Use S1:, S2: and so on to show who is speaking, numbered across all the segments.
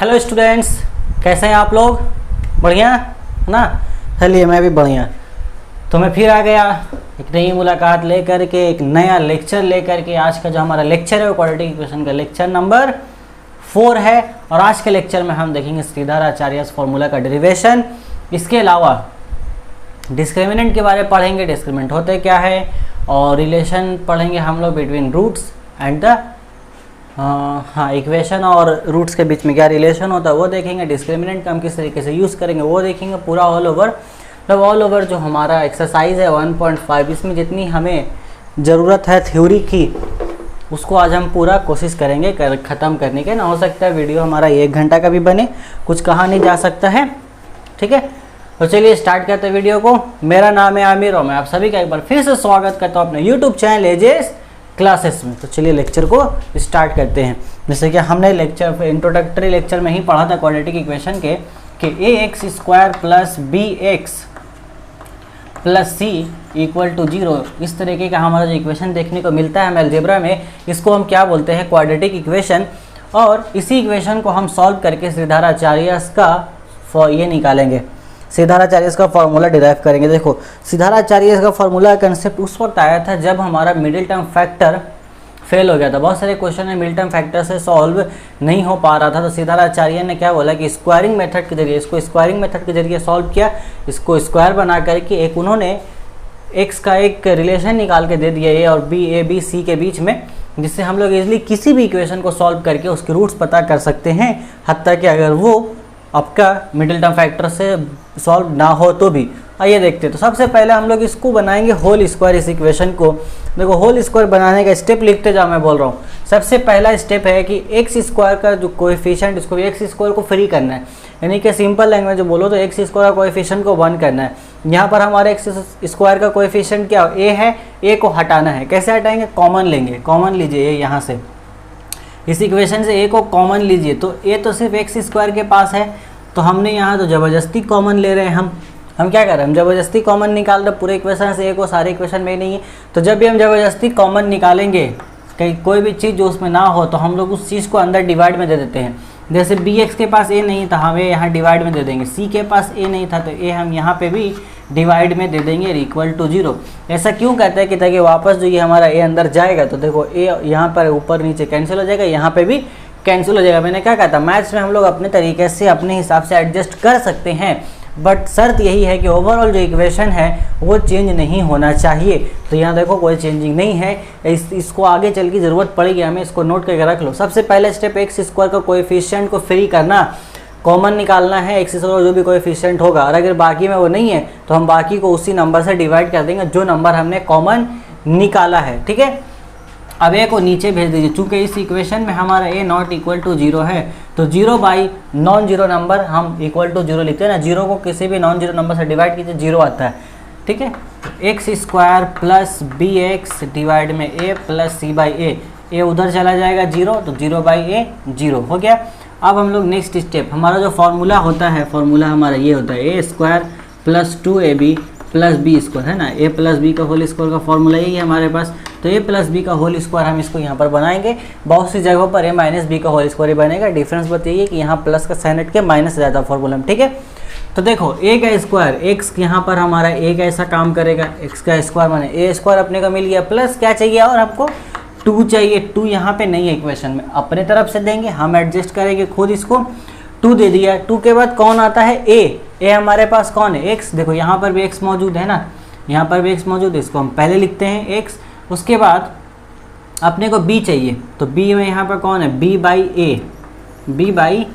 S1: Hello students, कैसे हैं आप लोग? बढ़िया है ना? चलिए मैं भी बढ़िया। तो मैं फिर आ गया एक नई मुलाकात लेकर के, एक नया लेक्चर लेकर के। आज का जो हमारा लेक्चर है वो क्वाड्रेटिक इक्वेशन का लेक्चर नंबर 4 है। और आज के लेक्चर में हम देखेंगे श्रीधराचार्यस फॉर्मूला का डेरिवेशन। इसके अलावा डिस्क्रिमिनेंट के बारे में पढ़ेंगे, डिस्क्रिमिनेंट होते क्या है, और रिलेशन पढ़ेंगे हम लोग between roots and the equation और रूट्स के बीच में क्या रिलेशन होता है वो देखेंगे। डिस्क्रिमिनेंट का हम किस तरीके से यूज़ करेंगे वो देखेंगे। पूरा ऑल ओवर जो हमारा एक्सरसाइज है 1.5, इसमें जितनी हमें ज़रूरत है थ्योरी की उसको आज हम पूरा कोशिश करेंगे ख़त्म करने के। ना हो सकता है वीडियो हमारा 1 घंटा का भी बने, कुछ कहा नहीं जा सकता है, ठीक है। तो चलिए स्टार्ट करते हैं वीडियो को। मेरा नाम है आमिर और मैं आप सभी का एक बार फिर से स्वागत करता हूँ अपने यूट्यूब चैनल एजेस क्लासेस में। तो चलिए लेक्चर को स्टार्ट करते हैं। जैसे कि हमने लेक्चर इंट्रोडक्टरी लेक्चर में ही पढ़ा था क्वाड्रेटिक इक्वेशन के कि ax square plus bx plus c equal to 0, इस तरीके का हमारा जो इक्वेशन देखने को मिलता है हमें अलजेब्रा में, इसको हम क्या बोलते हैं? Quadratic equation. और इसी इक्वेशन को हम सॉल्व करके श्रीधराचार्यस का ये निकालेंगे, श्रीधराचार्यस का फॉर्मूला डिराइव करेंगे। देखो श्रीधराचार्यस का फॉर्मूला कंसेप्ट उस वक्त आया था जब हमारा मिडिल टर्म फैक्टर फेल हो गया था। बहुत सारे क्वेश्चन में मिडिल टर्म फैक्टर से सॉल्व नहीं हो पा रहा था, तो श्रीधराचार्य ने क्या बोला कि स्क्वायरिंग मेथड के जरिए, इसको स्क्वायरिंग मेथड के जरिए सॉल्व किया। इसको स्क्वायर बना करके एक उन्होंने एक्स का एक रिलेशन निकाल के दे दिया ए और बी, ए बी सी के बीच में, जिससे हम लोग इजिली किसी भी इक्वेशन को सॉल्व करके उसके रूट्स पता कर सकते हैं, हत्ता कि अगर वो आपका मिडिल टर्म फैक्टर से सॉल्व ना हो तो भी। आइए देखते हैं। तो सबसे पहले हम लोग इसको बनाएंगे होल स्क्वायर, इस इक्वेशन को। देखो होल स्क्वायर बनाने का स्टेप लिखते जाओ, मैं बोल रहा हूँ। सबसे पहला स्टेप है कि एक्स स्क्वायर का जो कोएफिशिएंट, इसको एक्स स्क्वायर को फ्री करना है, यानी कि सिंपल लैंग्वेज में बोलो तो एक्स स्क्वायर का कोएफिशिएंट को 1 करना है। यहाँ पर हमारे एक्स स्क्वायर का कोएफिशिएंट क्या ए है, ए को हटाना है। कैसे हटाएंगे? कॉमन लेंगे, कॉमन लीजिए ए यहाँ से, इस इक्वेशन से ए को कॉमन लीजिए। तो ए तो सिर्फ एक्स स्क्वायर के पास है, तो हमने यहाँ तो ज़बरदस्ती कॉमन ले रहे हैं। हम क्या कर रहे हैं? हम ज़बरदस्ती कॉमन निकाल रहे पूरे इक्वेशन से, ए को सारे इक्वेशन में नहीं है। तो जब भी हम ज़बरदस्ती कॉमन निकालेंगे कहीं कोई भी चीज़ जो उसमें ना हो, तो हम लोग उस चीज़ को अंदर डिवाइड में दे देते हैं। जैसे बी एक्स के पास ए नहीं था, हम ए यहाँ डिवाइड में दे देंगे। सी के पास ए नहीं था तो ए हम यहाँ पे भी डिवाइड में दे देंगे, इक्वल टू 0। ऐसा क्यों कहते हैं कि ताकि वापस जो ये हमारा ए अंदर जाएगा तो देखो ए यहाँ पर ऊपर नीचे कैंसिल हो जाएगा, यहाँ पे भी कैंसिल हो जाएगा। मैंने क्या कहा था, मैथ्स में हम लोग अपने तरीके से अपने हिसाब से एडजस्ट कर सकते हैं, बट शर्त यही है कि ओवरऑल जो इक्वेशन है वो चेंज नहीं होना चाहिए। तो यहाँ देखो कोई चेंजिंग नहीं है, इसको आगे चल की ज़रूरत पड़ेगी हमें, इसको नोट करके रख लो। सबसे पहले स्टेप एक्स स्क्वायर का कोएफिशिएंट को फ्री करना, कॉमन निकालना है एक्स स्क्वायर जो भी कोएफिशिएंट होगा, और अगर बाकी में वो नहीं है तो हम बाकी को उसी नंबर से डिवाइड कर देंगे जो नंबर हमने कॉमन निकाला है, ठीक है। अब ए को नीचे भेज दीजिए, चूंकि इस इक्वेशन में हमारा ए नॉट इक्वल टू 0 है, तो 0 बाई नॉन जीरो नंबर हम इक्वल टू 0 लिखते हैं ना। 0 को किसी भी नॉन जीरो नंबर से डिवाइड कीजिए, 0 आता है, ठीक है। X square plus b x divide में ए प्लस सी बाई ए उधर चला जाएगा 0, तो 0 बाई ए 0 हो गया। अब हम लोग नेक्स्ट स्टेप, हमारा जो फॉर्मूला होता है, फॉर्मूला हमारा ये होता है a square plus 2ab plus b square, है ना। ए प्लस बी का होल स्क्वायर का फॉर्मूला यही है हमारे पास। तो ए प्लस बी का होल स्क्वायर हम इसको यहाँ पर बनाएंगे। बहुत सी जगहों पर ए माइनस बी का होल स्क्वायर ही बनेगा। डिफरेंस बताइए कि यहाँ प्लस का साइन हट के माइनस रहता फॉर्मूला में, ठीक है। तो देखो ए का स्क्वायर, एक्स यहाँ पर हमारा ए का ऐसा काम करेगा, एक्स का स्क्वायर माने ए स्क्वायर अपने को मिल गया, प्लस क्या चाहिए और आपको 2 चाहिए। 2 यहाँ पे नहीं है इक्वेशन में, अपने तरफ से देंगे, हम एडजस्ट करेंगे खुद। इसको 2 दे दिया। 2 के बाद कौन आता है? ए हमारे पास कौन है? एक्स। देखो यहाँ पर भी एक्स मौजूद है ना, यहाँ पर भी एक्स मौजूद है, इसको हम पहले लिखते हैं एक्स। उसके बाद अपने को बी चाहिए, तो बी में यहाँ पर कौन है? बी बाई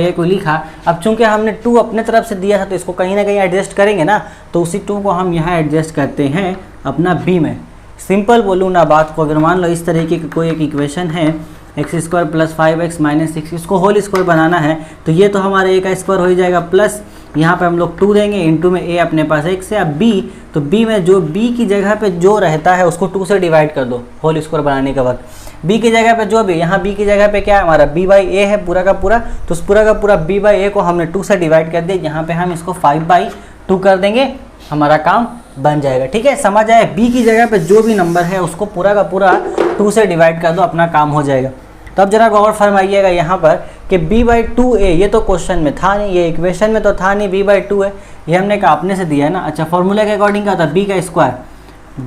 S1: ए को लिखा। अब चूंकि हमने 2 अपने तरफ से दिया था तो इसको कहीं ना कहीं एडजस्ट करेंगे ना, तो उसी 2 को हम यहाँ एडजस्ट करते हैं अपना बी में। सिंपल बोलूँ ना बात को, अगर मान लो इस तरीके की कोई एक इक्वेशन है x square plus 5x minus 6, इसको होल स्क्वायर बनाना है, तो ये तो हमारे ए का स्क्वायर हो ही जाएगा, प्लस यहाँ पे हम लोग 2 देंगे, इंटू में ए अपने पास x है। अब b, तो b में जो b की जगह पे जो रहता है उसको 2 से डिवाइड कर दो होल स्क्वायर बनाने के बाद। b की जगह पे जो भी, यहाँ b की जगह पे क्या है हमारा b बाई ए है पूरा का पूरा, तो उस पूरा का पूरा b बाई ए को हमने 2 से डिवाइड कर दिया। यहाँ पे हम इसको 5/2 कर देंगे, हमारा काम बन जाएगा, ठीक है। समझ आए? b की जगह पे जो भी नंबर है उसको पूरा का पूरा 2 से डिवाइड कर दो, अपना काम हो जाएगा। तो अब जरा गौर फरमाइएगा यहाँ पर कि b/2a, ये तो क्वेश्चन में था नहीं, ये इक्वेशन में तो था नहीं, b/2 है, ये हमने कहा अपने से दिया है ना। अच्छा, फॉर्मूला के अकॉर्डिंग क्या था, b का स्क्वायर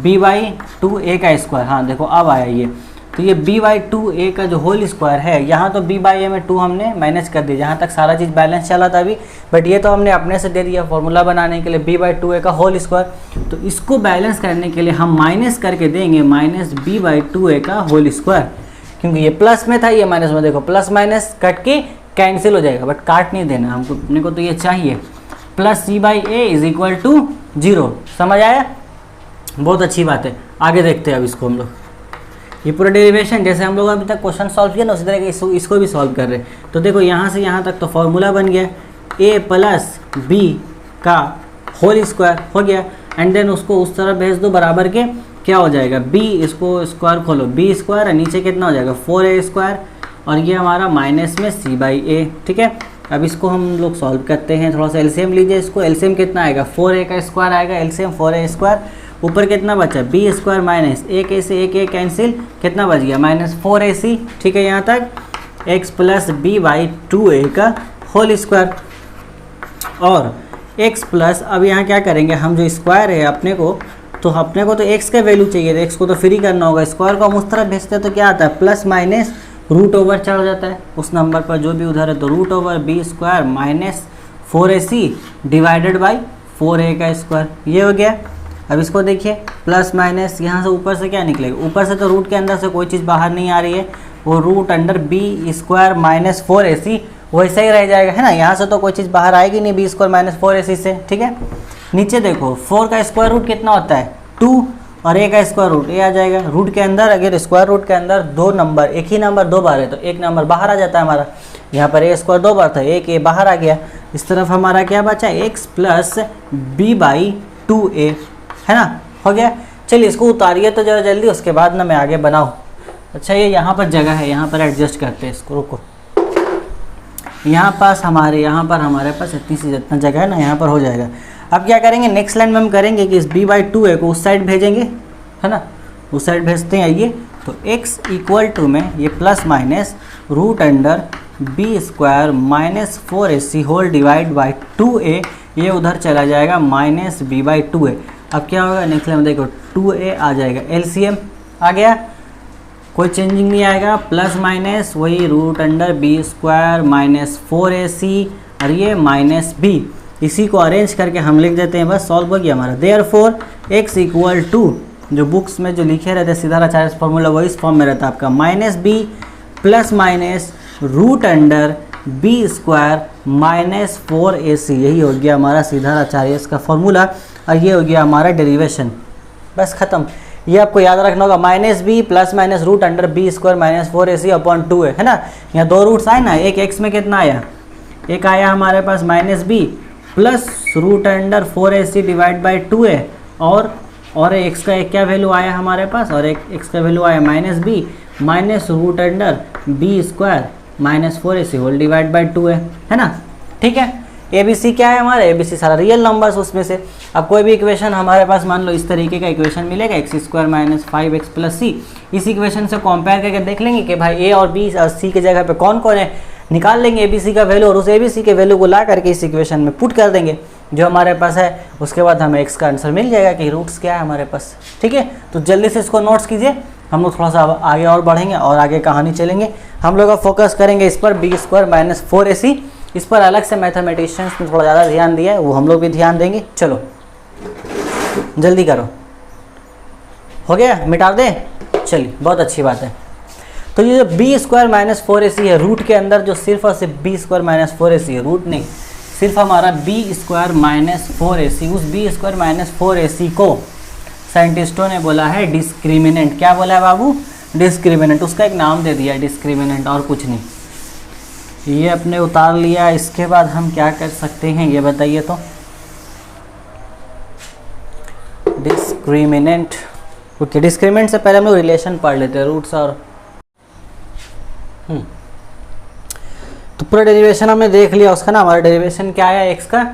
S1: b/2a का स्क्वायर, हाँ देखो अब आया ये, तो ये b/2a का जो होल स्क्वायर है, यहाँ तो b/a में 2 हमने माइनस कर दिया, जहाँ तक सारा चीज़ बैलेंस चला था अभी, बट ये तो हमने अपने से दे दिया फॉर्मूला बनाने के लिए b/2a का होल स्क्वायर। तो इसको बैलेंस करने के लिए हम माइनस करके देंगे माइनस b/2a का होल स्क्वायर, क्योंकि ये प्लस में था, ये माइनस में, देखो प्लस माइनस कट के कैंसिल हो जाएगा, बट काट नहीं देना हमको, अपने को तो ये चाहिए plus c/a is equal to 0। समझ आया, बहुत अच्छी बात है। आगे देखते हैं अब इसको हम लोग, ये पूरा डेरिवेशन जैसे हम लोग अभी तक क्वेश्चन सॉल्व किया ना, उसी तरह इसको भी सॉल्व कर रहे हैं। तो देखो यहाँ से यहाँ तक तो फॉर्मूला बन गया, a प्लस b का होल स्क्वायर हो गया, एंड देन उसको उस तरफ भेज दो बराबर के, क्या हो जाएगा b, इसको स्क्वायर खोलो b स्क्वायर, नीचे कितना हो जाएगा 4a स्क्वायर, और ये हमारा माइनस में c/a। ठीक है, अब इसको हम लोग सॉल्व करते हैं, थोड़ा सा एलसीएम लीजिए, इसको एलसीएम कितना आएगा 4a का स्क्वायर आएगा, एलसीएम 4a स्क्वायर, ऊपर कितना बचा b स्क्वायर माइनस एक a से एक a कैंसिल, कितना बच गया माइनस 4ac। ठीक है, यहाँ तक x प्लस b/2a का होल स्क्वायर, और x प्लस, अब यहाँ क्या करेंगे हम, जो स्क्वायर है अपने को तो x का वैल्यू चाहिए, तो x को तो फ्री करना होगा, स्क्वायर को हम उस तरफ भेजते हैं तो क्या आता है प्लस माइनस रूट ओवर चढ़ जाता है उस नंबर पर जो भी उधर है, तो root over b square minus 4ac divided by 4a का स्क्वायर, ये हो गया। अब इसको देखिए प्लस माइनस, यहाँ से ऊपर से क्या निकलेगा, ऊपर से तो रूट के अंदर से कोई चीज़ बाहर नहीं आ रही है, वो root under b square minus 4ac वैसे ही रह जाएगा, है ना, यहाँ से तो कोई चीज़ बाहर आएगी नहीं b स्क्वायर माइनस 4ac से। ठीक है, नीचे देखो 4 का स्क्वायर रूट कितना होता है 2, और a का स्क्वायर रूट a आ जाएगा, रूट के अंदर अगर स्क्वायर रूट के अंदर दो नंबर, एक ही नंबर दो बार है तो एक नंबर बाहर आ जाता है हमारा, यहाँ पर a स्क्वायर 2 बार था, एक a बाहर आ गया, इस तरफ हमारा क्या बचा x प्लस b/2a, है ना, हो गया। चलिए इसको उतारिए तो जरा जल्दी, उसके बाद ना मैं आगे बनाऊँ। अच्छा, ये यहाँ पर जगह है, यहाँ पर एडजस्ट करते हैं इसको, रुको, यहाँ पर हमारे पास इतनी सी जितना जगह है ना, यहाँ पर हो जाएगा। अब क्या करेंगे, नेक्स्ट लाइन में हम करेंगे कि इस b/2a को उस साइड भेजेंगे, है ना, उस साइड भेजते हैं। आइए, तो x इक्वल टू में ये plus minus root under b square minus 4ac whole divide by 2a, ये उधर चला जाएगा माइनस b/2a। अब क्या होगा, नेक्स्ट लाइन में देखो 2a आ जाएगा, एलसीएम आ गया, कोई चेंजिंग नहीं आएगा, प्लस माइनस वही root under b square minus 4ac, और ये माइनस b, इसी को अरेंज करके हम लिख देते हैं, बस सॉल्व हो गया हमारा। देयरफॉर x इक्वल टू, जो बुक्स में जो लिखे रहते सीधाराचार्य फॉर्मूला वही इस फॉर्म में रहता है आपका, minus b plus minus root under b square minus 4ac, यही हो गया हमारा सीधाराचार्य का फॉर्मूला, और ये हो गया हमारा डेरिवेशन, बस खत्म। ये आपको याद रखना होगा, minus b plus minus root under b square minus 4ac upon 2a, है ना, यहाँ दो रूट्स आए ना, एक x में कितना आया, एक आया हमारे पास minus b plus root under 4ac divide by 2a, और x का एक क्या वैल्यू आया हमारे पास, और एक x का वैल्यू आया minus b minus root under b square minus 4ac whole divide by 2a, है ना। ठीक है, ABC क्या है हमारा, ABC सारा रियल नंबर्स उसमें से। अब कोई भी इक्वेशन हमारे पास मान लो इस तरीके का इक्वेशन मिलेगा, x square minus 5x plus c, इस इक्वेशन से कंपेयर करके देख लेंगे कि भाई ए और बी और सी के जगह पे कौन कौन है, निकाल लेंगे ABC का वैल्यू, और उस ABC के वैल्यू को ला करके इस इक्वेशन में पुट कर देंगे जो हमारे पास है, उसके बाद हमें x का आंसर मिल जाएगा कि रूट्स क्या है हमारे पास। ठीक है, तो जल्दी से इसको नोट्स कीजिए, हम लोग थोड़ा सा आगे और बढ़ेंगे और आगे कहानी चलेंगे। हम लोग फोकस करेंगे इस पर b स्क्वायर माइनस 4ac, इस पर अलग से मैथमेटिशियंस ने थोड़ा ज़्यादा ध्यान दिया है, वो हम लोग भी ध्यान देंगे। चलो जल्दी करो, हो गया, मिटा दें, चलिए बहुत अच्छी बात है। तो ये जो b स्क्वायर माइनस 4ac है, रूट के अंदर जो सिर्फ और सिर्फ b स्क्वायर माइनस 4ac है, रूट नहीं, सिर्फ हमारा b स्क्वायर माइनस 4ac, उस b स्क्वायर माइनस 4ac को साइंटिस्टों ने बोला है डिस्क्रिमिनेंट। क्या बोला है बाबू, डिस्क्रिमिनेंट, उसका एक नाम दे दिया डिस्क्रिमिनेंट, और कुछ नहीं। ये अपने उतार लिया, इसके बाद हम क्या कर सकते हैं ये बताइए तो, डिस्क्रिमिनेंट। ओके, डिस्क्रिमिनेंट से पहले हम लोग रिलेशन पढ़ लेते हैं, रूट्स और तो पूरा डेरिवेशन हमने देख लिया उसका ना। हमारा डेरिवेशन क्या आया, एक्स का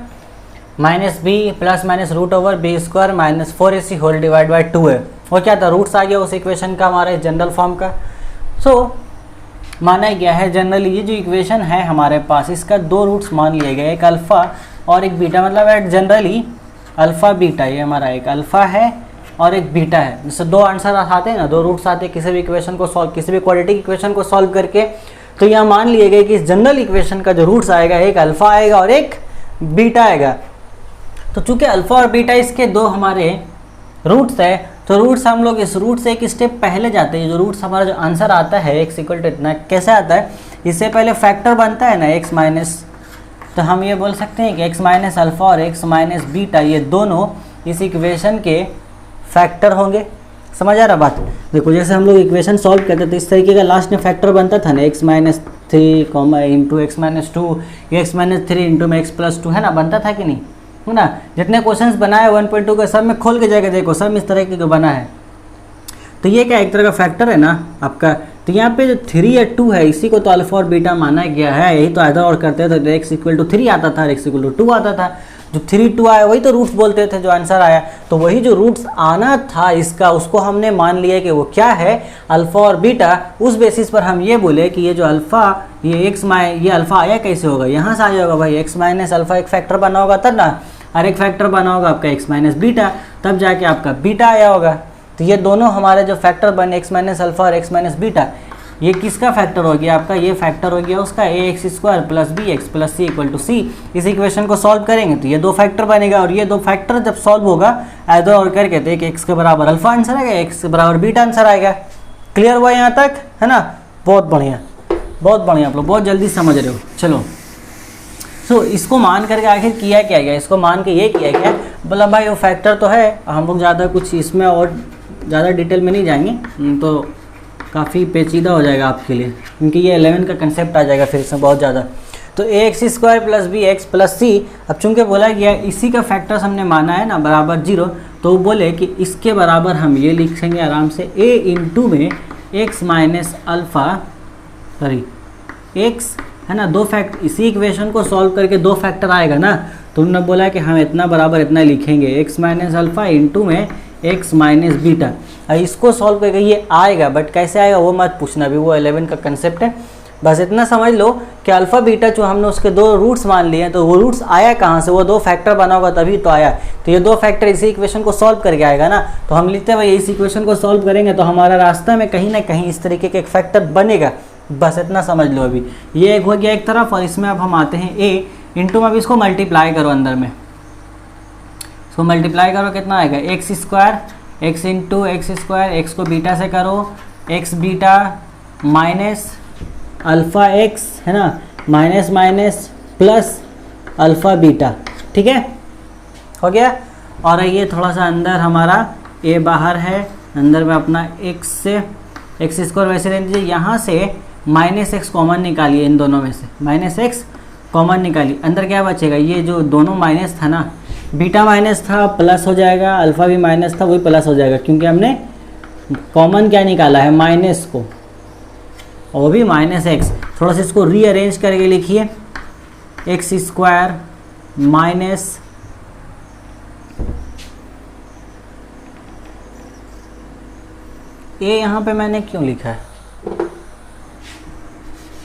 S1: minus b plus minus root over b square minus 4ac whole divide by 2 है, वो क्या था, रूट्स आ गया उस इक्वेशन का हमारे जनरल फॉर्म का। सो माना गया है जनरली ये जो इक्वेशन है हमारे पास इसका दो रूट्स मान लिए गए, एक अल्फ़ा और एक बीटा, मतलब एट जनरली अल्फ़ा बीटा, ये हमारा एक अल्फ़ा है और एक बीटा है। जैसे दो आंसर आते हैं ना, दो रूट्स आते हैं किसी भी इक्वेशन को सॉल्व, किसी भी क्वाड्रेटिक इक्वेशन को सॉल्व करके, तो यहाँ मान लिए गए कि इस जनरल इक्वेशन का जो रूट्स आएगा एक अल्फ़ा आएगा और एक बीटा आएगा। तो चूंकि अल्फ़ा और बीटा इसके दो हमारे रूट्स है, तो रूट्स हम लोग इस रूट से एक स्टेप पहले जाते हैं। जो रूट्स हमारा जो आंसर आता है एक्स इक्वल टू इतना, कैसे आता है, इससे पहले फैक्टर बनता है ना एक्स माइनस, तो हम ये बोल सकते हैं कि एक्स माइनस अल्फ़ा और एक्स माइनस बीटा ये दोनों इस इक्वेशन के फैक्टर होंगे। समझ आ रहा बात? देखो जैसे हम लोग इक्वेशन सॉल्व करते तो इस तरीके का लास्ट में फैक्टर बनता था ना, x minus 3 comma into x minus 2, x minus 3 into में एक्स प्लस 2, है ना, बनता था कि नहीं, है ना। जितने क्वेश्चंस बनाए 1.2 के सब में खोल के जाके देखो, सब इस तरह के जो बना है। तो ये क्या एक तरह का फैक्टर है ना आपका। तो यहाँ पे जो 3 या 2 है इसी को तो अल्फा और बीटा माना गया है। यही तो आधा और करते थे तो एक्स इक्वल टू 3 आता था और एक्स इक्वल टू 2 आता था। जो 3 2 आया वही तो रूट्स बोलते थे जो आंसर आया। तो वही जो रूट्स आना था इसका, उसको हमने मान लिया कि वो क्या है, अल्फा और बीटा। उस बेसिस पर हम ये बोले कि ये जो अल्फा, ये ये अल्फा आया कैसे होगा, यहाँ से आ जाएगा भाई, एक्स माइनस अल्फा एक फैक्टर बना होगा तब ना, और एक फैक्टर बना होगा आपका एक्स माइनस बीटा, तब जाके आपका बीटा आया होगा। तो ये दोनों हमारे जो फैक्टर बने एक्स माइनस अल्फा और एक्स माइनस बीटा, ये किसका फैक्टर हो गया आपका, ये फैक्टर हो गया उसका a x square plus b x plus c equal to c. इस इक्वेशन को सॉल्व करेंगे तो ये दो फैक्टर बनेगा, और ये दो फैक्टर जब सॉल्व होगा इधर और करके तो एक एक्स के बराबर अल्फा आंसर आएगा, एक्स के बराबर बीटा आंसर आएगा। क्लियर हुआ यहाँ तक, है ना। बहुत बढ़िया, बहुत बढ़िया, आप लोग बहुत जल्दी समझ रहे हो। चलो इसको मान करके आखिर किया क्या गया, इसको मान के ये किया गया, बोला भाई वो फैक्टर तो है, हम लोग ज़्यादा कुछ इसमें और ज़्यादा डिटेल में नहीं जाएंगे, तो काफ़ी पेचीदा हो जाएगा आपके लिए, क्योंकि ये 11 का कंसेप्ट आ जाएगा फिर इसमें बहुत ज़्यादा। तो a x square plus b x plus c, अब चूंकि बोला गया इसी का फैक्टर्स हमने माना है ना बराबर 0, तो बोले कि इसके बराबर हम ये लिखेंगे आराम से, ए इंटू में x minus alpha, sorry x, है ना, दो फैक्ट, इसी इक्वेशन को सॉल्व करके दो फैक्टर आएगा ना, तो उन्होंने बोला कि हम इतना बराबर इतना लिखेंगे, एक्स माइनस अल्फ़ा इंटू में एक्स माइनस बीटा। इसको सॉल्व करके ये आएगा, बट कैसे आएगा वो मत पूछना, अभी वो 11 का कंसेप्ट है। बस इतना समझ लो कि अल्फ़ा बीटा जो हमने उसके दो रूट्स मान लिए हैं, तो वो रूट्स आया कहाँ से, वो दो फैक्टर बना होगा तभी तो आया। तो ये दो फैक्टर इसी इक्वेशन को सॉल्व करके आएगा ना, तो हम लिखते हैं भाई इस इक्वेशन को सॉल्व करेंगे तो हमारा रास्ता में कहीं ना कहीं इस तरीके के एक फैक्टर बनेगा। बस इतना समझ लो। अभी ये एक हो गया एक तरफ, और इसमें अब हम आते हैं ए इंटू में, अब इसको मल्टीप्लाई करो अंदर में, इसको मल्टीप्लाई करो, कितना आएगा, x square, x into x square, x को बीटा से करो, x beta minus alpha x, है ना, minus minus plus alpha beta, ठीक है, हो गया। और ये थोड़ा सा अंदर हमारा ए बाहर है, अंदर में अपना एक्स से एक्स स्क्वायर वैसे रहने दीजिए, यहाँ से माइनस एक्स कॉमन निकालिए, इन दोनों में से माइनस एक्स कॉमन निकालिए, अंदर क्या बचेगा, ये जो दोनों माइनस था ना, बीटा माइनस था प्लस हो जाएगा, अल्फ़ा भी माइनस था वही प्लस हो जाएगा, क्योंकि हमने कॉमन क्या निकाला है, माइनस को, और वो भी माइनस एक्स। थोड़ा सा इसको रीअरेंज करके लिखिए, एक्स स्क्वायर माइनस ए, यहाँ पे मैंने क्यों लिखा है,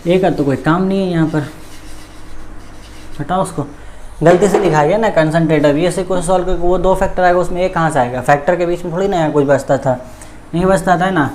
S1: ए का तो कोई काम नहीं है यहाँ पर, हटाओ उसको, गलती से लिखा गया ना कंसंट्रेटर। ये से कुछ सॉल्व करके वो दो फैक्टर आएगा, उसमें ए कहाँ से आएगा, फैक्टर के बीच में थोड़ी ना यहाँ कुछ बचता था, नहीं बचता था ना।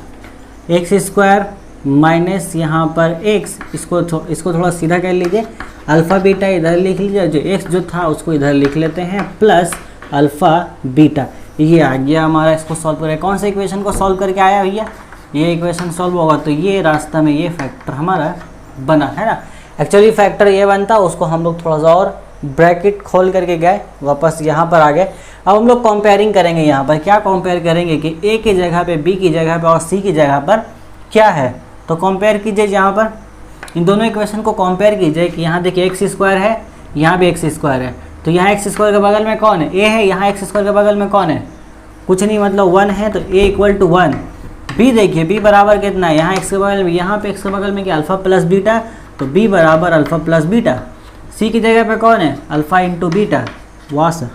S1: एक्स स्क्वायर माइनस यहाँ पर एक्स, इसको थोड़ा सीधा कर लीजिए, अल्फ़ा बीटा इधर लिख लीजिए, जो एक्स जो था उसको इधर लिख लेते हैं, प्लस अल्फ़ा बीटा, ये आ गया हमारा। इसको सॉल्व करें, कौन सा इक्वेशन को सॉल्व करके आया भैया, ये इक्वेशन सॉल्व होगा तो ये रास्ता में ये फैक्टर हमारा बना, है ना। एक्चुअली फैक्टर ये बनता, उसको हम लोग थोड़ा सा और ब्रैकेट खोल करके गए, वापस यहाँ पर आ गए। अब हम लोग कंपेयरिंग करेंगे, यहाँ पर क्या कंपेयर करेंगे कि ए की जगह पे, बी की जगह पे और सी की जगह पर क्या है, तो कंपेयर कीजिए। यहाँ पर इन दोनों इक्वेशन को कंपेयर कीजिए कि यहाँ देखिए एक्स स्क्वायर है, यहाँ भी एक्स स्क्वायर है, तो यहाँ एक्स स्क्वायर के बगल में कौन है, ए है, यहाँ एक्स स्क्वायर के बगल में कौन है, कुछ नहीं, मतलब 1 है, तो ए इक्वल टू 1। बी देखिए, बी बराबर कितना है, यहाँ एक्स के बगल में, यहाँ पे एक्स के बगल में क्या, अल्फ़ा प्लस बीटा, तो बी बराबर अल्फ़ा प्लस बीटा। सी की जगह पे कौन है, अल्फ़ा इंटू बीटा, वाह सर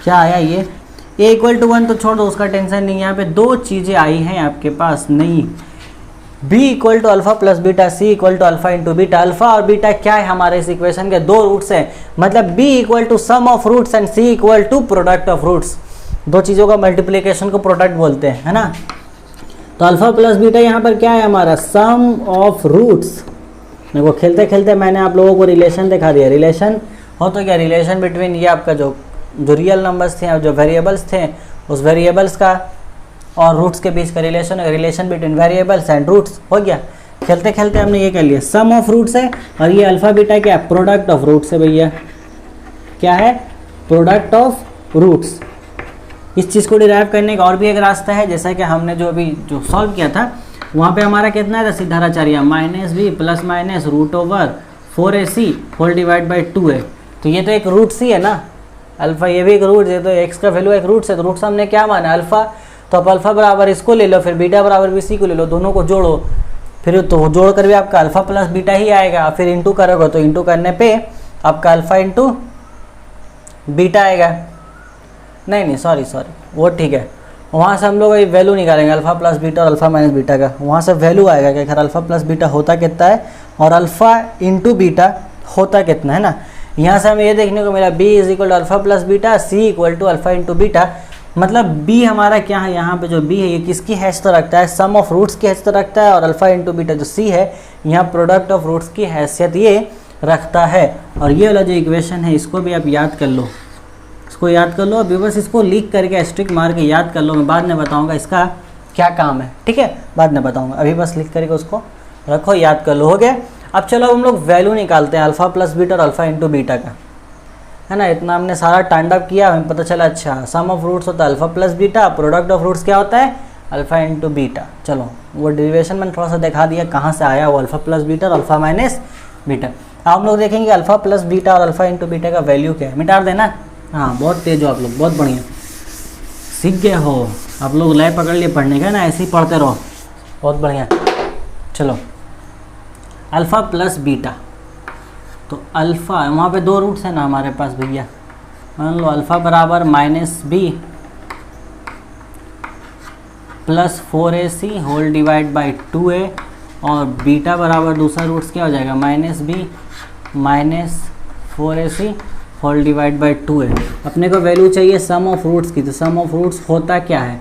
S1: क्या आया ये, ए इक्वल टू 1 तो छोड़ दो, उसका टेंशन नहीं। यहाँ पे दो चीज़ें आई हैं आपके पास, नहीं b equal to alpha plus beta, c equal to alpha into beta. Alpha और बीटा क्या है हमारे इस इक्वेशन के? दो रूट्स हैं, मतलब b equal to sum of roots and c equal to product of roots. दो चीज़ों का मल्टीप्लिकेशन को प्रोडक्ट बोलते हैं, है ना। तो अल्फा प्लस बीटा यहाँ पर क्या है हमारा? सम ऑफ रूट्स। देखो खेलते खेलते मैंने आप लोगों को रिलेशन दिखा दिया। रिलेशन हो तो क्या? रिलेशन बिटवीन ये आपका जो रियल नंबर्स थे, जो वेरिएबल्स थे, उस वेरिएबल्स का और रूट्स के बीच का relation, relation between variables and roots हो गया। खेलते खेलते हमने ये कर लिया, सम ऑफ रूट्स है और ये अल्फा बीटा क्या है? प्रोडक्ट ऑफ रूट्स है भैया। क्या है? Product of roots. इस चीज़ को डिराइव करने का और भी एक रास्ता है, जैसा कि हमने जो अभी जो सॉल्व किया था वहाँ पे हमारा कितना था Siddharacharya? Minus b plus minus root over 4ac whole divide by 2 है। तो ये तो एक रूट सी है ना, अल्फा ये भी एक रूट है, तो एक्स का वैल्यू एक रूट से, तो रूट्स हमने क्या माना? अल्फा। तो अब अल्फा बराबर इसको ले लो, फिर बीटा बराबर भी सी को ले लो, दोनों को जोड़ो, फिर तो जोड़ कर भी आपका अल्फा प्लस बीटा ही आएगा। फिर इंटू करोगे तो इंटू करने पे आपका अल्फा इंटू बीटा आएगा। नहीं सॉरी वो ठीक है, वहाँ से हम लोग वैल्यू निकालेंगे अल्फा प्लस बीटा और अल्फा माइनस बीटा का। वहाँ से वैल्यू आएगा कि खैर अल्फा प्लस बीटा होता कितना है और अल्फा इंटू बीटा होता कितना है ना। यहाँ से हमें ये देखने को मिला b is equal to alpha plus beta, c equal to alpha into beta. मतलब b हमारा क्या है यहाँ पे? जो b है ये किसकी हैसियत तो रखता है? सम ऑफ रूट्स की हैसियत तो रखता है, और अल्फा इंटू बीटा जो c है यहाँ प्रोडक्ट ऑफ रूट्स की हैसियत ये रखता है। और ये वाला जो इक्वेशन है इसको भी आप याद कर लो, इसको याद कर लो, अभी बस इसको लीक करके एस्ट्रिक मार के याद कर लो। मैं बाद में बताऊंगा इसका क्या काम है, ठीक है, बाद में बताऊंगा, अभी बस लिख करके उसको रखो, याद कर लो। हो गया। अब चलो हम लोग वैल्यू निकालते हैं अल्फा प्लस बीटा और अल्फा इंटू बीटा का, है ना। इतना हमने सारा तांडव किया, हमें पता चला अच्छा सम ऑफ रूट्स होता है alpha plus beta, product of roots क्या होता है? Alpha into beta. चलो वो डेरिवेशन मैंने थोड़ा सा दिखा दिया कहाँ से आया वो अल्फा प्लस बीटा और अल्फा माइनस बीटा। अब हम लोग देखेंगे अल्फा प्लस बीटा और अल्फा इंटू बीटा का वैल्यू क्या है। मिटा देना। हाँ बहुत तेज हो आप लोग, बहुत बढ़िया, सीख गए हो आप लोग, लय पकड़ लिए पढ़ने का ना, ऐसे ही पढ़ते रहो, बहुत बढ़िया। चलो अल्फ़ा प्लस बीटा, तो अल्फ़ा वहाँ पे दो रूट्स हैं ना हमारे पास भैया, मान लो अल्फ़ा बराबर minus b plus 4ac whole divide by 2a, और बीटा बराबर दूसरा रूट्स क्या हो जाएगा? Minus b minus 4ac whole divide by 2a। अपने को वैल्यू चाहिए सम ऑफ रूट्स की, तो सम ऑफ रूट्स होता क्या है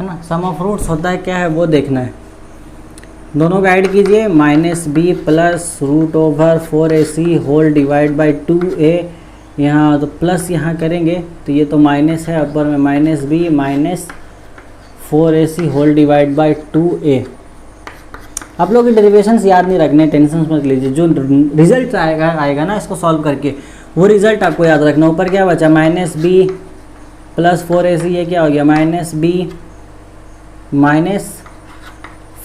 S1: ना, सम ऑफ रूट्स होता है क्या है वो देखना है। दोनों का ऐड कीजिए, minus b plus root over 4ac whole divide by 2a, यहाँ तो प्लस यहाँ करेंगे तो ये तो माइनस है, ऊपर में minus b minus 4ac whole divide by 2a। आप लोग डेरिवेशंस याद नहीं रखने, टेंशन मत लीजिए, जो रिजल्ट आएगा ना इसको सॉल्व करके वो रिज़ल्ट आपको याद रखना। ऊपर क्या बचा? माइनस बी प्लस 4ac, ये क्या हो गया? माइनस बी माइनस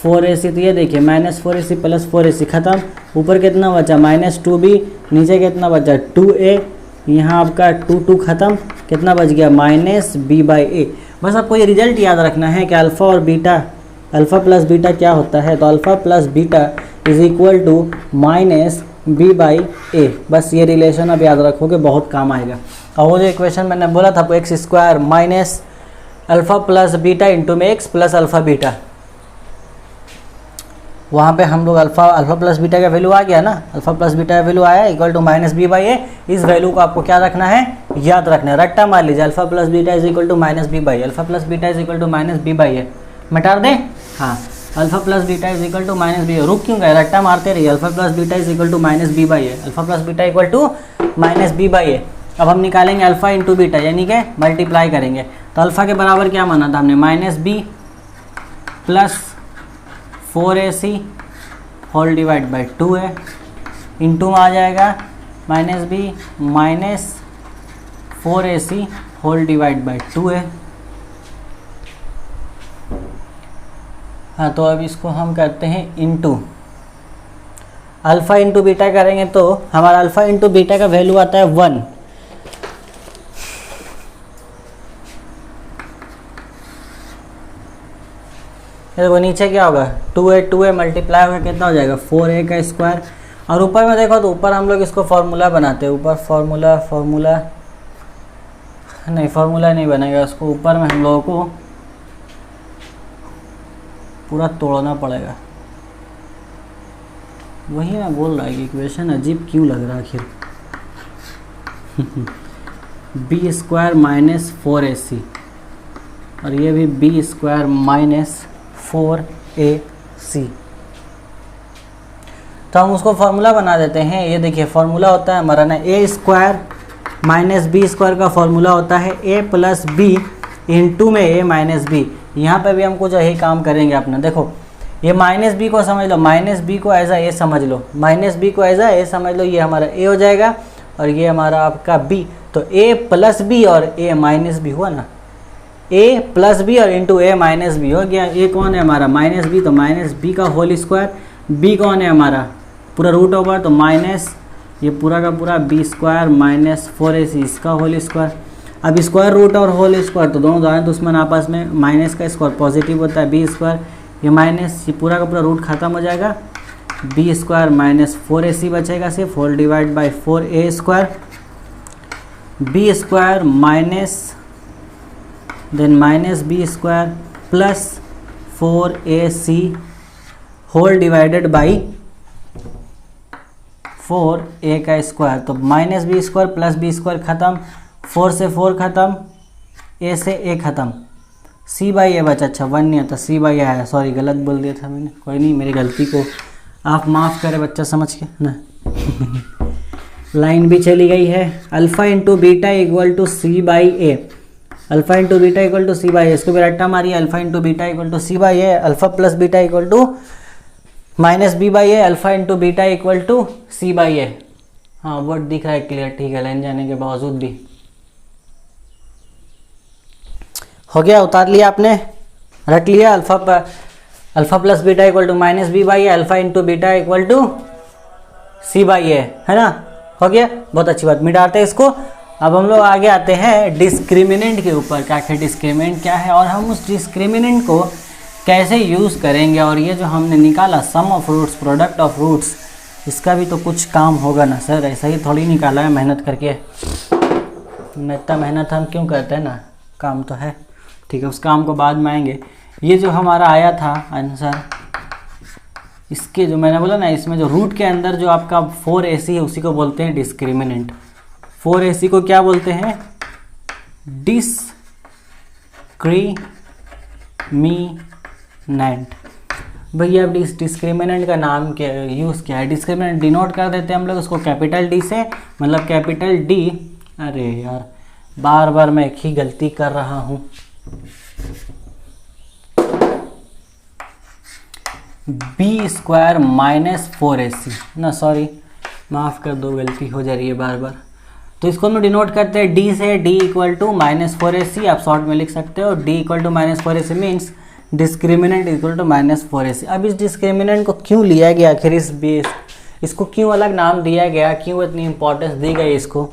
S1: 4ac, तो ये देखिए माइनस 4ac प्लस 4ac ख़त्म। ऊपर कितना बचा? माइनस 2b, नीचे कितना बचा? 2a, यहाँ आपका 2 ख़त्म, कितना बच गया? Minus b by a. बस आपको ये रिजल्ट याद रखना है कि अल्फ़ा और बीटा, अल्फ़ा प्लस बीटा क्या होता है, तो alpha plus beta is equal to minus b by a. बस ये रिलेशन अब याद रखोगे, बहुत काम आएगा। और वो जो इक्वेशन मैंने बोला था आपको, x square minus alpha plus beta into में एक्स प्लस अल्फ़ा बीटा, वहाँ पे हम लोग अल्फ़ा प्लस बीटा का वैल्यू आ गया ना, अल्फ़ा प्लस बीटा का वैल्यू आया equal to minus B by a. इस वैल्यू को आपको क्या रखना है? याद रखना है, रट्टा मार लीजिए, alpha plus beta is equal to minus B by, alpha plus beta is equal to minus B by A. मिटा दें, हाँ, alpha plus beta is equal to minus B, रुक क्यों गए, रट्टा मारते रहिए। Alpha plus beta is equal to minus B by A, alpha plus beta equal to minus B by A. अब हम निकालेंगे अल्फ़ा इंटू बीटा, यानी कि मल्टीप्लाई करेंगे। तो अल्फ़ा के बराबर क्या माना था हमने? Minus b plus 4ac whole divide by 2a, into में आ जाएगा minus b minus 4ac whole divide by 2a। हाँ, तो अब इसको हम करते हैं इंटू, अल्फ़ा इंटू बीटा करेंगे तो हमारा अल्फ़ा इंटू बीटा का वैल्यू आता है 1। देखो नीचे क्या होगा? 2a मल्टीप्लाई होकर कितना हो जाएगा? 4a का स्क्वायर। और ऊपर में देखो तो ऊपर हम लोग इसको फार्मूला बनाते हैं, ऊपर फार्मूला नहीं, फार्मूला नहीं बनेगा, उसको ऊपर में हम लोगों को पूरा तोड़ना पड़ेगा। वही मैं बोल रहा है कि इक्वेशन अजीब क्यों लग रहा है आखिर। बी स्क्वायर माइनस 4ac और ये भी बी स्क्वायर माइनस 4ac। तो हम उसको फार्मूला बना देते हैं। ये देखिए फार्मूला होता है हमारा ना ए स्क्वायर माइनस बी स्क्वायर का फार्मूला होता है ए प्लस बी इंटू में ए माइनस बी। यहाँ पे भी हम कुछ यही काम करेंगे अपना। देखो ये माइनस बी को समझ लो, माइनस बी को एज ए समझ लो, माइनस बी को एज ए समझ लो, ये हमारा ए हो जाएगा और ये हमारा आपका बी। तो ए प्लस बी और ए माइनस बी हुआ ना, ए प्लस बी और इंटू ए माइनस बी हो गया। ए कौन है हमारा माइनस बी, तो माइनस बी का होल स्क्वायर, बी कौन है हमारा पूरा रूट ओवर, तो माइनस ये पूरा का पूरा बी स्क्वायर माइनस 4ac इसका होल स्क्वायर। अब स्क्वायर रूट और होल स्क्वायर तो दोनों दाएं दुश्मन आपस में, माइनस का स्क्वायर पॉजिटिव होता है बी स्क्वायर, ये माइनस ये पूरा का पूरा रूट खत्म हो जाएगा, बी स्क्वायर माइनस 4ac बचेगा सिर्फ, whole divide by 4a square, b square minus then minus b square plus 4ac whole divided by 4a का स्क्वायर। तो minus b square plus b square खत्म, 4 से 4 खत्म, a से a खत्म, c by ए बचा। अच्छा 1 नहीं आता, c बाई आया, सॉरी गलत बोल दिया था मैंने, कोई नहीं मेरी गलती को आप माफ़ करें बच्चा समझ के ना। लाइन भी चली गई है। Alpha into beta equal to C by A, alpha into beta equal to C by A, इसको भी रट्टा मारिए, alpha into beta equal to C by A, alpha plus beta equal to minus B by A, alpha into beta equal to C by A. हाँ word दिख रहा है clear, ठीक है, लाइन जाने के बावजूद भी हो गया, उतार लिया आपने, रट लिया। Alpha plus beta equal to minus B by A, alpha into beta equal to C by A, है ना, हो गया, बहुत अच्छी बात। मिटाते हैं इसको। अब हम लोग आगे आते हैं डिस्क्रिमिनेंट के ऊपर। क्या है डिस्क्रिमिनेंट क्या है और हम उस डिस्क्रिमिनेंट को कैसे यूज़ करेंगे, और ये जो हमने निकाला sum of roots product of roots, इसका भी तो कुछ काम होगा ना सर, ऐसा ही थोड़ी निकाला है मेहनत करके। इतना मेहनत हम क्यों करते हैं ना, काम तो है, ठीक है, उस काम को बाद में आएंगे। ये जो हमारा आया था आंसर, इसके जो मैंने बोला ना, इसमें जो रूट के अंदर जो आपका 4ac है उसी को बोलते हैं डिस्क्रिमिनेंट। 4ac को क्या बोलते हैं, डिस्क्रिमिनेंट। भैया अब डिस्क्रिमिनेंट का नाम क्या यूज़ किया है, डिस्क्रिमिनेंट डिनोट कर देते हैं हम लोग उसको कैपिटल डी से, मतलब कैपिटल डी। अरे यार बार बार मैं एक ही गलती कर रहा हूँ। बी स्क्वायर माइनस 4ac ना, सॉरी माफ़ कर दो, गलती हो जा रही है बार बार। तो इसको हम डिनोट करते हैं डी से, D equal to minus 4ac, आप शॉर्ट में लिख सकते हो, D equal to minus 4ac means discriminant equal to minus 4ac। अब इस डिस्क्रिमिनेंट को क्यों लिया गया आखिर, इस बेस इसको क्यों अलग नाम दिया गया, क्यों इतनी इंपॉर्टेंस दी गई इसको,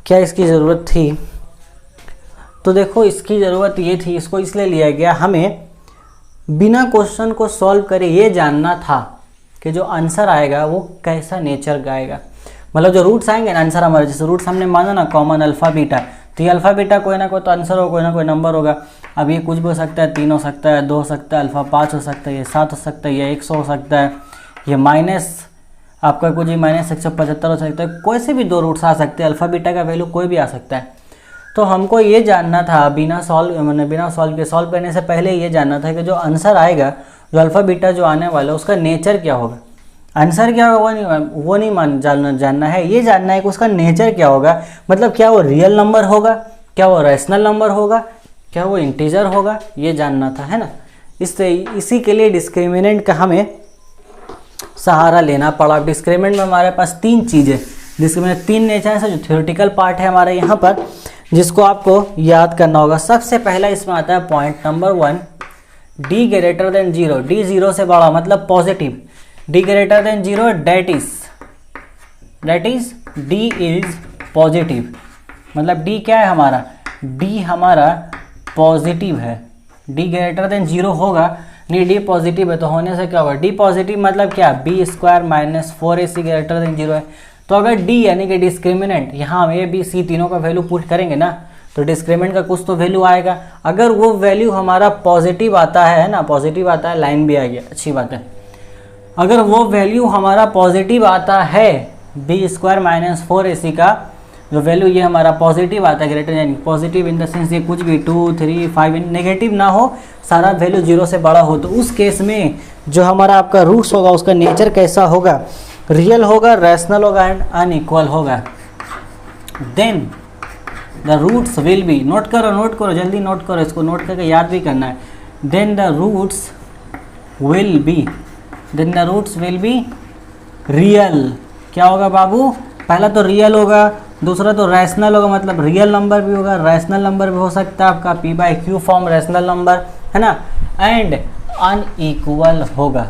S1: क्या इसकी ज़रूरत थी? तो देखो इसकी ज़रूरत ये थी, इसको इसलिए लिया गया, हमें बिना क्वेश्चन को सॉल्व करे ये जानना था कि जो आंसर आएगा वो कैसा नेचर का आएगा। मतलब जो रूट्स आएंगे ना आंसर हमारे, जैसे रूट्स हमने माना ना कॉमन अल्फ़ा बीटा, तो ये अल्फ़ा बीटा कोई ना कोई तो आंसर हो, कोई ना कोई नंबर होगा। अब ये कुछ भी हो सकता है, 3 हो सकता है, 2 हो सकता है, अल्फ़ा 5 हो सकता है, ये 7 हो सकता है, ये 100 हो सकता है, ये माइनस आपका कुछ ही माइनस 175 हो सकता है, कोई से भी 2 रूट्स आ सकते हैं, अल्फ़ा बीटा का वैल्यू कोई भी आ सकता है। तो हमको ये जानना था बिना सॉल्व करने से पहले ये जानना था कि जो आंसर आएगा, जो अल्फ़ा बीटा जो आने वाला है उसका नेचर क्या होगा। आंसर क्या होगा वो नहीं जानना है, ये जानना है कि उसका नेचर क्या होगा, मतलब क्या वो रियल नंबर होगा, क्या वो रैशनल नंबर होगा, क्या वो इंटीजर होगा, ये जानना था, है ना। इसी के लिए डिस्क्रिमिनेंट का हमें सहारा लेना पड़ा। डिस्क्रिमिनेंट में हमारे पास 3 चीज़ें, डिस्क्रिमिनेंट 3 नेचर है, जो थ्योरेटिकल पार्ट है हमारे यहाँ पर, जिसको आपको याद करना होगा। सबसे पहला इसमें आता है point number 1, D greater than 0, D 0 से बड़ा मतलब positive, D greater than 0 that is D is positive, मतलब डी क्या है हमारा, डी हमारा पॉजिटिव है। डी ग्रेटर देन 0 होगा, नहीं डी पॉजिटिव है तो होने से क्या होगा, डी पॉजिटिव मतलब क्या, b square minus 4ac greater than 0 है। तो अगर डी यानी कि डिस्क्रिमिनेंट, यहाँ हम ए बी सी तीनों का वैल्यू पुट करेंगे ना, तो डिस्क्रिमिनेंट का कुछ तो वैल्यू आएगा। अगर वो वैल्यू हमारा पॉजिटिव आता है ना, पॉजिटिव आता है, लाइन भी आ गया, अच्छी बात है। अगर वो वैल्यू हमारा पॉजिटिव आता है, बी स्क्वायर माइनस 4ac का जो वैल्यू ये हमारा पॉजिटिव आता है, ग्रेटर यानी पॉजिटिव इन द सेंस ये कुछ भी 2, 3, 5 नेगेटिव ना हो, सारा वैल्यू 0 से बड़ा हो, तो उस केस में जो हमारा आपका रूट्स होगा उसका नेचर कैसा होगा, रियल होगा, रैशनल होगा एंड अनइक्वल होगा। Then the roots will be, note करो जल्दी नोट करो, इसको नोट करके याद भी करना है। Then the roots will be real. क्या होगा बाबू, पहला तो रियल होगा, दूसरा तो रैशनल होगा, मतलब रियल नंबर भी होगा, रैशनल नंबर भी हो सकता है आपका p/q फॉर्म रैशनल नंबर है ना, एंड अनइक्वल होगा,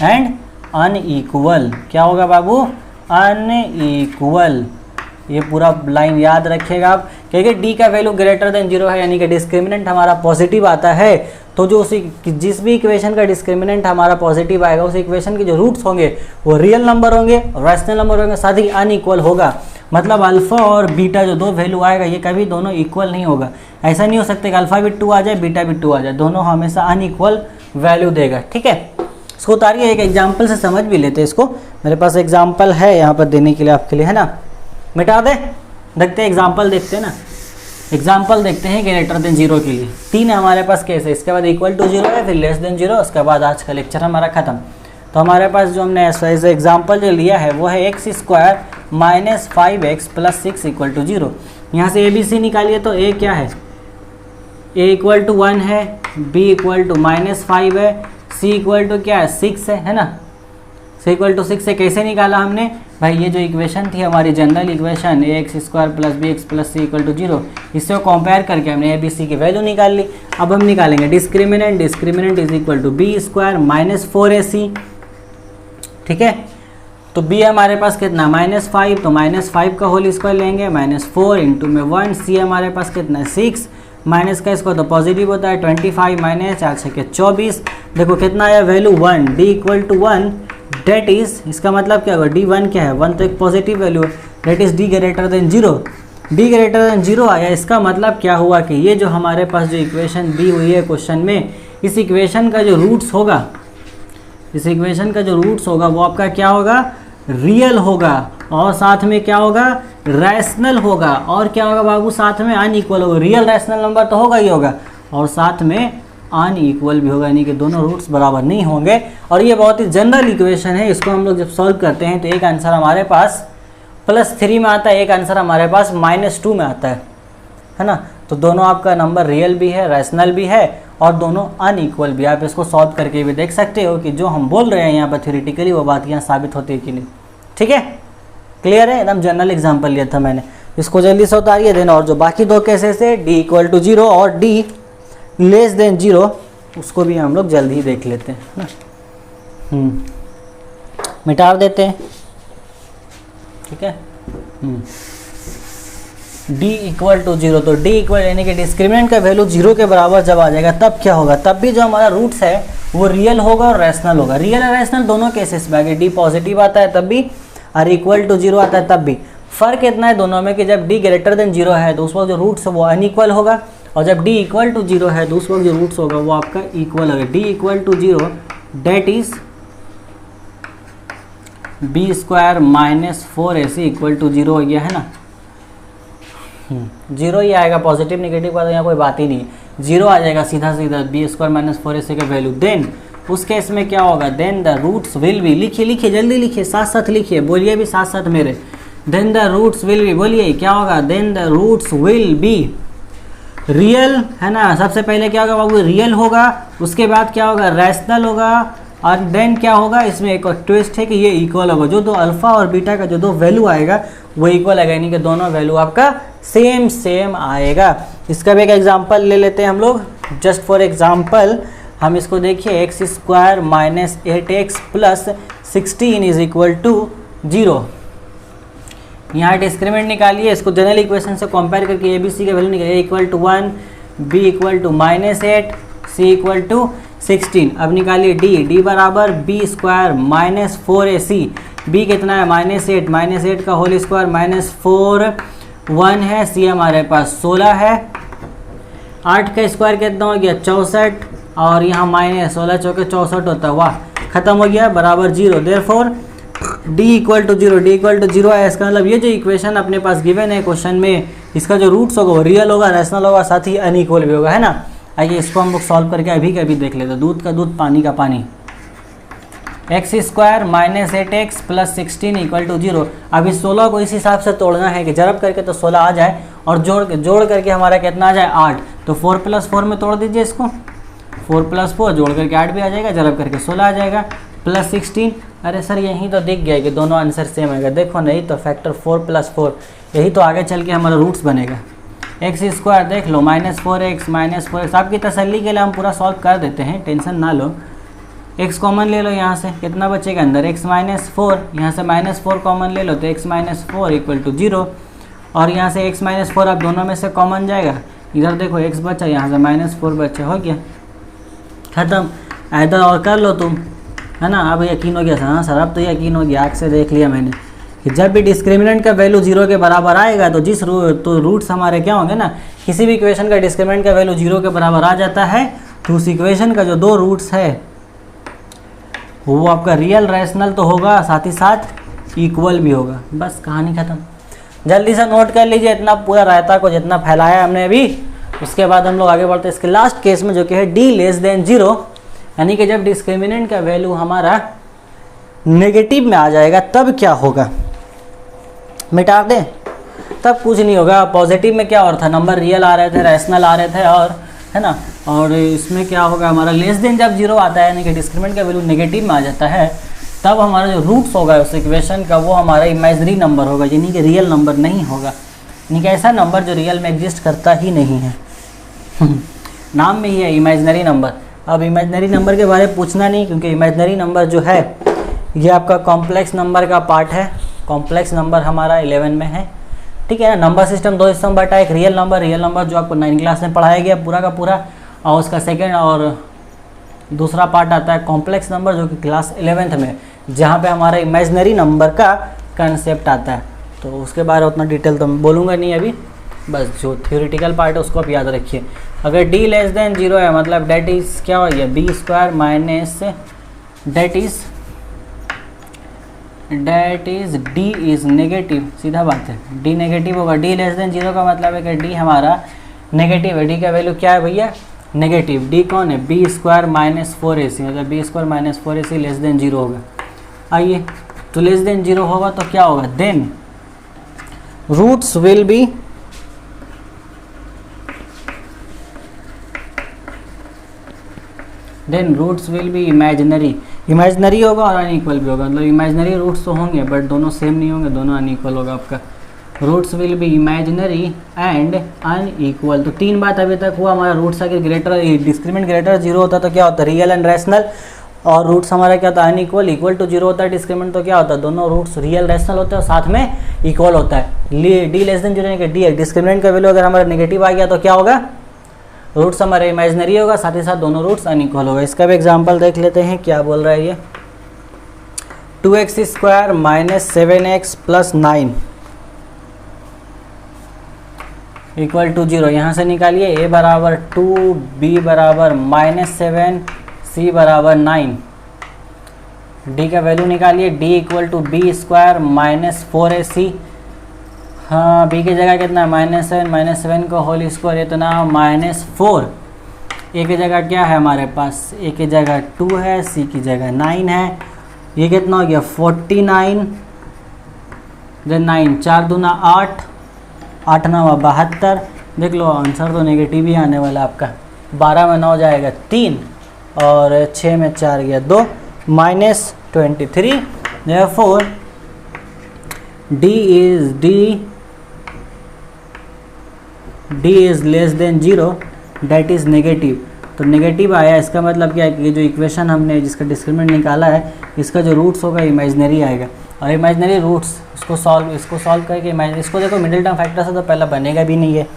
S1: एंड अनइक्वल क्या होगा बाबू, अनइक्वल। ये पूरा लाइन याद रखिएगा आप, क्योंकि d का वैल्यू ग्रेटर देन 0 है, यानी कि डिस्क्रिमिनेंट हमारा पॉजिटिव आता है, तो जो उसी जिस भी इक्वेशन का डिस्क्रिमिनेंट हमारा पॉजिटिव आएगा उस इक्वेशन के जो रूट्स होंगे वो रियल नंबर होंगे, रैशनल नंबर होंगे, साथ ही अनइक्वल होगा। मतलब अल्फा और बीटा जो दो वैल्यू आएगा ये कभी दोनों इक्वल नहीं होगा। ऐसा नहीं हो सकता कि अल्फा भी 2 आ जाए बीटा भी 2 आ जाए, दोनों हमेशा अनइक्वल वैल्यू देगा। ठीक है, इसको उतारिए, एक एग्जाम्पल से समझ भी लेते हैं इसको। मेरे पास एग्जाम्पल है यहाँ पर देने के लिए आपके लिए, है ना, मिटा दे, देखते हैं एग्जाम्पल, देखते हैं ना, एग्जाम्पल देखते हैं ग्रेटर देन 0 के लिए। 3 है हमारे पास केस है, इसके बाद इक्वल टू 0 है, फिर लेस देन 0, उसके बाद आज का लेक्चर हमारा खत्म। तो हमारे पास जो हमने एज एग्जाम्पल जो लिया है वो है x square minus 5x plus 6 equal to 0। यहाँ से ABC निकालिए, तो a क्या है, a इक्वल टू 1 है, b इक्वल टू माइनस 5 है, c इक्वल टू क्या है 6 है ना, c इक्वल टू 6 से कैसे निकाला हमने भाई, ये जो इक्वेशन थी हमारी general equation ax square plus bx plus c equal to 0, इससे कंपेयर करके हमने ABC की वैल्यू निकाल ली। अब हम निकालेंगे discriminant is equal to b square minus 4ac। ठीक है, तो b हमारे पास कितना -5, तो -5 का होल स्क्वायर लेंगे, -4 इंटू में 1, c हमारे पास कितना है 6, माइनस का स्क्वायर तो पॉजिटिव होता है 25 माइनस 4 के 24, देखो कितना आया value 1, d equal to 1, that is, इसका मतलब क्या होगा, d1 क्या है 1, तो एक पॉजिटिव वैल्यू है, that is d greater than 0, d greater than 0 आया। इसका मतलब क्या हुआ कि ये जो हमारे पास जो इक्वेशन दी हुई है क्वेश्चन में, इस इक्वेशन का जो रूट्स होगा, इस इक्वेशन का जो रूट्स होगा वो आपका क्या होगा, रियल होगा, और साथ में क्या होगा, रैशनल होगा, और क्या होगा बाबू, साथ में अनइक्वल होगा। रियल रैशनल नंबर तो होगा ही होगा, और साथ में अनइक्वल भी होगा, यानी कि दोनों रूट्स बराबर नहीं होंगे। और ये बहुत ही जनरल इक्वेशन है, इसको हम लोग जब सॉल्व करते हैं तो एक आंसर हमारे पास +3 में आता है, एक आंसर हमारे पास -2 में आता है ना। तो दोनों आपका नंबर रियल भी है, रैशनल भी है, और दोनों अनइक्वल भी। आप इसको सॉल्व करके भी देख सकते हो कि जो हम बोल रहे हैं यहाँ पर थ्योरेटिकली वो बात यहाँ साबित होती है कि नहीं। ठीक है, क्लियर है, एकदम जनरल एग्जांपल लिया था मैंने, इसको जल्दी से उतारिए। देन और जो बाकी दो केसेस है d इक्वल टू 0 और d लेस देन 0, उसको भी हम लोग जल्दी ही देख लेते हैं ना, मिटा देते हैं। ठीक है, d इक्वल टू 0, तो d इक्वल यानी कि डिस्क्रिमिनेंट का वैल्यू 0 के बराबर जब आ जाएगा तब क्या होगा, तब भी जो हमारा रूट्स है वो रियल होगा और रैशनल होगा। रियल और रैशनल दोनों केसेस में आगे d पॉजिटिव आता है तब भी, और इक्वल टू 0 आता है तब भी। फर्क इतना है दोनों में कि जब d ग्रेटर देन 0 है तो उस वक्त जो रूट्स है वो अनइक्वल होगा, और जब d इक्वल टू 0 है तो उस वक्त जो रूट्स होगा वो आपका इक्वल होगा। d equal to 0 that is b square minus 4ac equal to 0 हो गया है ना, 0 ही आएगा, पॉजिटिव नेगेटिव का तो यहाँ कोई बात ही नहीं, 0 आ जाएगा सीधा सीधा b स्क्वायर माइनस 4ac का वैल्यू। देन उस केस में क्या होगा, then the roots will be, लिखिए जल्दी लिखिए, साथ साथ लिखिए, बोलिए भी साथ साथ मेरे, then the roots will be, बोलिए क्या होगा, then the roots will be real, है ना। सबसे पहले क्या होगा बाबू, रियल होगा, उसके बाद क्या होगा, रैशनल होगा, और देन क्या होगा, इसमें एक ट्विस्ट है कि ये इक्वल होगा, जो दो अल्फा और बीटा का जो दो वैल्यू आएगा वो इक्वल आएगा, यानी कि दोनों वैल्यू आपका सेम आएगा। इसका भी एक एग्जांपल ले लेते हैं हम लोग, जस्ट फॉर एग्जांपल हम इसको देखिए, x square minus 8x plus 16 is equal to 0। यहाँ डिस्क्रिमिनेंट निकालिए, इसको जनरल इक्वेशन से कंपेयर करके ABC का वैल्यू निकालिए, equal to 1, b equal to -8, c equal to 16। अब निकालिए d बराबर b square minus 4ac, b कितना है -8 का होल स्क्वायर -4, 1 है, c हमारे पास 16 है, 8 का स्क्वायर कितना हो गया 64, और यहाँ -16 चौके 64 होता है, वाह खत्म हो गया, बराबर 0। Therefore d equal to 0, D equal to 0 है। इसका मतलब ये जो इक्वेशन अपने पास गिवन है क्वेश्चन में, इसका जो रूट्स होगा वो रियल होगा, रैशनल होगा, साथ ही अनइक्वल भी होगा, है ना। आइए इसको हम लोग सॉल्व करके अभी के अभी देख लेते हैं। दूध का दूध पानी का पानी, x square minus 8x plus 16 equal to 0। अब इस 16 को इस हिसाब से तोड़ना है कि जरब करके तो 16 आ जाए और जोड़ करके हमारा कितना आ जाए 8। तो 4 प्लस 4 में तोड़ दीजिए इसको, 4 प्लस 4 जोड़ करके 8 भी आ जाएगा, जरब करके 16 आ जाएगा, प्लस 16। अरे सर यहीं तो दिख गया कि दोनों आंसर सेम आएगा। देखो नहीं तो फैक्टर 4 प्लस 4, यही तो आगे चल के हमारा रूट्स बनेगा। एक्स स्क्वायर देख लो -4x, आपकी तसल्ली के लिए हम पूरा सॉल्व कर देते हैं, टेंशन ना लो। x कॉमन ले लो यहाँ से, कितना बचेगा अंदर x -4, यहाँ से -4 कॉमन ले लो तो x -4 इक्वल टू 0। और यहाँ से x -4 अब दोनों में से कॉमन जाएगा, इधर देखो x बचा, यहाँ से -4 बचा, हो गया ख़त्म। इधर और कर लो तुम, है ना। अब यकीन हो गया सर, हाँ सर अब तो यकीन हो गया, आँख से देख लिया मैंने कि जब भी डिस्क्रिमिनेंट का वैल्यू 0 के बराबर आएगा तो तो रूट्स हमारे क्या होंगे ना, किसी भी इक्वेशन का डिस्क्रिमिनेंट का वैल्यू 0 के बराबर आ जाता है तो उस इक्वेशन का जो दो रूट्स है वो आपका रियल रैशनल तो होगा, साथ ही साथ इक्वल भी होगा। बस कहानी ख़त्म। जल्दी से नोट कर लीजिए इतना पूरा रायता को जितना फैलाया हमने अभी। उसके बाद हम लोग आगे बढ़ते हैं इसके लास्ट केस में, जो कि है d लेस देन 0, यानी कि जब डिस्क्रिमिनेंट का वैल्यू हमारा नेगेटिव में आ जाएगा तब क्या होगा। मिटा दें तब कुछ नहीं होगा। पॉजिटिव में क्या हो रहा था, नंबर रियल आ रहे थे, रैशनल आ रहे थे, और है ना। और इसमें क्या होगा हमारा लेस देन जब 0 आता है, यानी कि डिस्क्रिमिनेंट का वैल्यू नेगेटिव में आ जाता है, तब हमारा जो रूट्स होगा उस इक्वेशन का वो हमारा इमेजिनरी नंबर होगा, यानी कि रियल नंबर नहीं होगा, यानी कि ऐसा नंबर जो रियल में एग्जिस्ट करता ही नहीं है। नाम में ही है इमेजिनरी नंबर। अब इमेजिनरी नंबर के बारे में पूछना नहीं, क्योंकि इमेजिनरी नंबर जो है ये आपका कॉम्प्लेक्स नंबर का पार्ट है। कॉम्प्लेक्स नंबर हमारा 11 में है, ठीक है ना। नंबर सिस्टम दो हिस्सों में बटा, एक रियल नंबर जो आपको 9 क्लास में पढ़ाया गया पूरा का पूरा, और उसका सेकेंड और दूसरा पार्ट आता है कॉम्प्लेक्स नंबर, जो कि क्लास 11th में, जहाँ पे हमारा इमेजिनरी नंबर का कंसेप्ट आता है। तो उसके बारे में उतना डिटेल तो मैं बोलूँगा नहीं अभी, बस जो थ्योरेटिकल पार्ट है उसको आप याद रखिए। अगर d लेस देन 0 है, मतलब डेट इज़ क्या हो गया, b square minus that is d is negative, सीधा बात है d नेगेटिव होगा। d लेस देन 0 का मतलब है कि d हमारा नेगेटिव है। d का वैल्यू क्या है भैया, नेगेटिव। d कौन है, b स्क्वायर माइनस 4ac, मतलब b square minus 4ac less than 0 होगा। आइए तो लेस देन 0 होगा तो क्या होगा, then roots will be imaginary होगा और अनइक्वल भी होगा। मतलब इमेजिनरी रूट्स तो होंगे बट दोनों सेम नहीं होंगे, दोनों अनइक्वल होगा आपका। Roots will be imaginary and unequal. तो 3 बात अभी तक हुआ हमारा। रूट्स अगर डिस्क्रिमिनेंट ग्रेटर 0 होता तो क्या होता, रियल एंड रैशनल, और रूट्स हमारा क्या होता है, अनइक्वल। इक्वल टू 0 होता है डिस्क्रिमिनेंट तो क्या होता है, दोनों रूट्स रियल रैशनल होते हैं और साथ में इक्वल होता है। D less than 0 D discriminant का वैल्यू अगर हमारा नेगेटिव आ गया तो क्या होगा, रूट्स हमारे इमेजिनरी होगा, साथ ही साथ दोनों रूट्स अनइक्वल होगा। इसका भी एग्जांपल देख लेते हैं, क्या बोल रहा है ये। 2x square minus 7x plus 9 equal to 0। यहाँ से निकालिए a बराबर 2, b बराबर -7, c बराबर 9। d का वैल्यू निकालिए, d equal to b square minus 4ac। हाँ b की जगह कितना है, -7 का होल स्क्वायर, इतना -4। a की जगह क्या है हमारे पास, a की जगह 2 है, c की जगह 9 है। ये कितना हो गया 49, देन 9, 4 दूना 8, 8 9 72। देख लो आंसर तो नेगेटिव ही आने वाला आपका। 12 में 9 जाएगा 3 और 6 में 4 गया 2, -23। therefore d is less than 0, that is negative. तो नेगेटिव आया, इसका मतलब क्या है कि जो इक्वेशन हमने जिसका डिस्क्रिमिनेंट निकाला है, इसका जो रूट्स होगा इमेजिनरी आएगा। और इमेजिनरी रूट्स इसको सॉल्व करके इसको देखो मिडिल टर्म फैक्टर से तो पहला बनेगा भी नहीं है।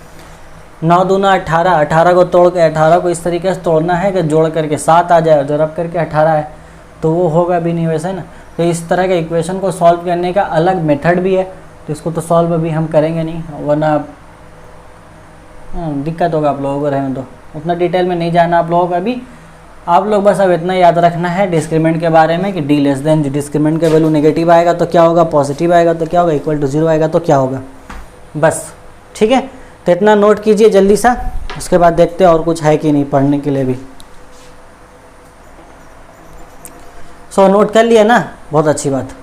S1: 9 दूना 18, 18 को तोड़ के 18 को इस तरीके से तोड़ना है कि जोड़ करके 7 आ जाए और जरब करके 18 है, तो वो होगा भी नहीं वैसे ना। तो इस तरह के इक्वेशन को सॉल्व करने का अलग मेथड भी है, तो इसको तो सॉल्व अभी हम करेंगे नहीं, वरना दिक्कत होगा आप लोगों को। रहने दो, उतना डिटेल में नहीं जाना आप लोगों को अभी। आप लोग बस अब इतना याद रखना है डिस्क्रिमिनेंट के बारे में कि डी लेस देन, डिस्क्रिमिनेंट का वैल्यू नेगेटिव आएगा तो क्या होगा, पॉजिटिव आएगा तो क्या होगा, इक्वल टू 0 आएगा तो क्या होगा, बस। ठीक है, तो इतना नोट कीजिए जल्दी सा, उसके बाद देखते हैं और कुछ है कि नहीं पढ़ने के लिए भी। सो नोट कर लिया ना, बहुत अच्छी बात।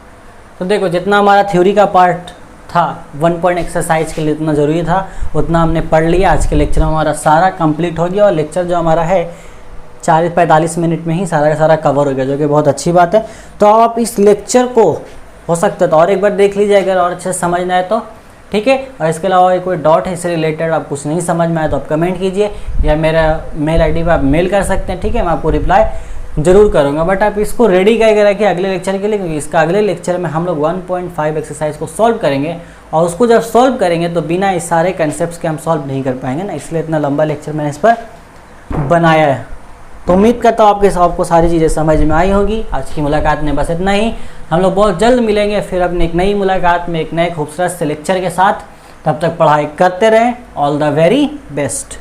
S1: तो देखो जितना हमारा थ्योरी का पार्ट था 1 पॉइंट एक्सरसाइज के लिए इतना ज़रूरी था उतना हमने पढ़ लिया। आज के लेक्चर में हमारा सारा कंप्लीट हो गया और लेक्चर जो हमारा है 40-45 मिनट में ही सारा का सारा कवर हो गया, जो कि बहुत अच्छी बात है। तो आप इस लेक्चर को हो सकता है तो और एक बार देख लीजिए अगर और अच्छे से समझना है तो, ठीक है। और इसके अलावा कोई डाउट है इससे रिलेटेड, आप कुछ नहीं समझ में आए तो आप कमेंट कीजिए या मेरा मेल आईडी पे आप मेल कर सकते हैं, ठीक है। मैं आपको रिप्लाई जरूर करूंगा। बट आप इसको रेडी करके रखिए अगले लेक्चर के लिए, क्योंकि इसका अगले लेक्चर में हम लोग 1.5 एक्सरसाइज को सॉल्व करेंगे और उसको जब सॉल्व करेंगे तो बिना इस सारे कंसेप्ट के हम सॉल्व नहीं कर पाएंगे ना, इसलिए इतना लंबा लेक्चर मैंने इस पर बनाया है। तो उम्मीद करता हूँ आपको सारी चीज़ें समझ में आई होगी। आज की मुलाकात में बस इतना ही, हम लोग बहुत जल्द मिलेंगे फिर अपनी एक नई मुलाकात में एक नए खूबसूरत से लेक्चर के साथ। तब तक पढ़ाई करते रहें। All the very best.